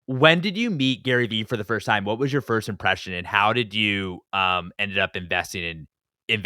When did you meet Gary Vee for the first time? What was your first impression, and how did you, ended up investing in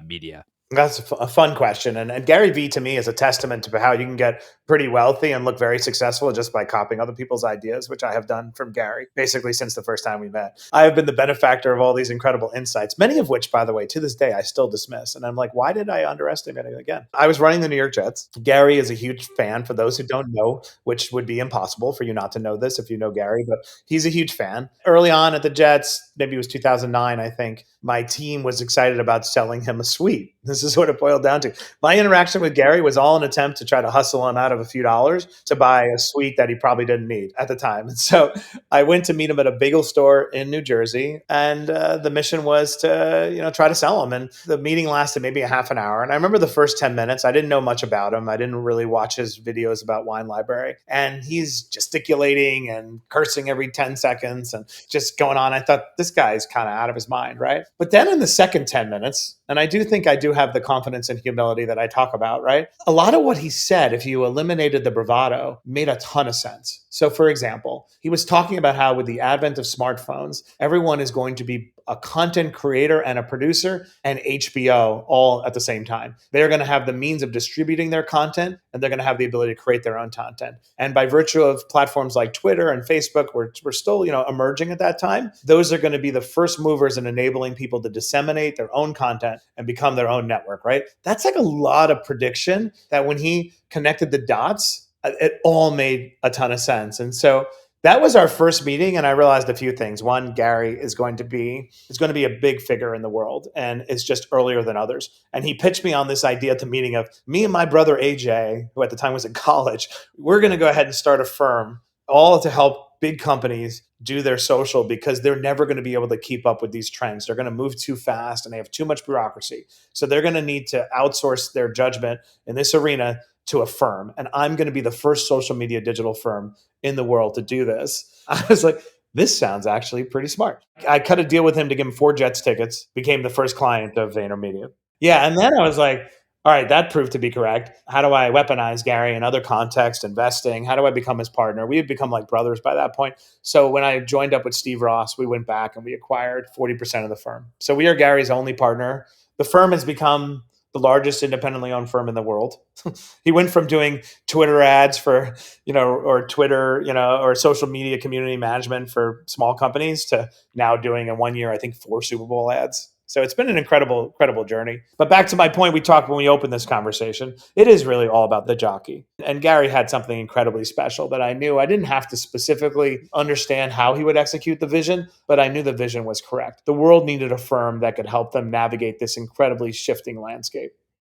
Media? That's a fun question. And Gary Vee to me is a testament to how you can get pretty wealthy and look very successful just by copying other people's ideas, which I have done from Gary basically since the first time we met. I have been the benefactor of all these incredible insights, many of which, by the way, to this day, I still dismiss. And I'm like, why did I underestimate it again? I was running the New York Jets. Gary is a huge fan. For those who don't know, which would be impossible for you not to know this if you know Gary, but he's a huge fan. Early on at the Jets, maybe it was 2009, I think, my team was excited about selling him a suite. This is what it boiled down to. My interaction with Gary was all an attempt to try to hustle him out of a few dollars to buy a suite that he probably didn't need at the time. And so I went to meet him at a bagel store in New Jersey, and the mission was to try to sell him. And the meeting lasted maybe a half an hour. And I remember the first 10 minutes. I didn't know much about him. I didn't really watch his videos about Wine Library. And he's gesticulating and cursing every 10 seconds and just going on. I thought, this guy's kind of out of his mind, right? But then in the second 10 minutes, and I do think I do have the confidence and humility that I talk about, right? A lot of what he said, if you eliminated the bravado, made a ton of sense. So, for example, he was talking about how with the advent of smartphones, everyone is going to be a content creator and a producer and HBO all at the same time. They're going to have the means of distributing their content, and they're going to have the ability to create their own content. And by virtue of platforms like Twitter and Facebook, we're still emerging at that time. Those are going to be the first movers in enabling people to disseminate their own content and become their own network, right? That's like a lot of prediction that when he connected the dots, it all made a ton of sense. And so that was our first meeting, and I realized a few things. One, Gary is going to be a big figure in the world, and is just earlier than others. And he pitched me on this idea at the meeting of me and my brother AJ, who at the time was in college. We're going to go ahead and start a firm, all to help big companies do their social, because they're never going to be able to keep up with these trends. They're going to move too fast, and they have too much bureaucracy. So they're going to need to outsource their judgment in this arena to a firm. And I'm going to be the first social media digital firm in the world to do this. I was like, this sounds actually pretty smart. I cut a deal with him to give him 4 Jets tickets, became the first client of VaynerMedia. Yeah. And then I was like, all right, that proved to be correct. How do I weaponize Gary in other contexts, investing? How do I become his partner? We had become like brothers by that point. So when I joined up with Steve Ross, we went back and we acquired 40% of the firm. So we are Gary's only partner. The firm has become the largest independently owned firm in the world. He went from doing Twitter ads for, or Twitter, or social media community management for small companies to now doing in 1 year, I think 4 Super Bowl ads. So it's been an incredible journey. But back to my point we talked when we opened this conversation, it is really all about the jockey. And Gary had something incredibly special that I knew. I didn't have to specifically understand how he would execute the vision, but I knew the vision was correct. The world needed a firm that could help them navigate this incredibly shifting landscape.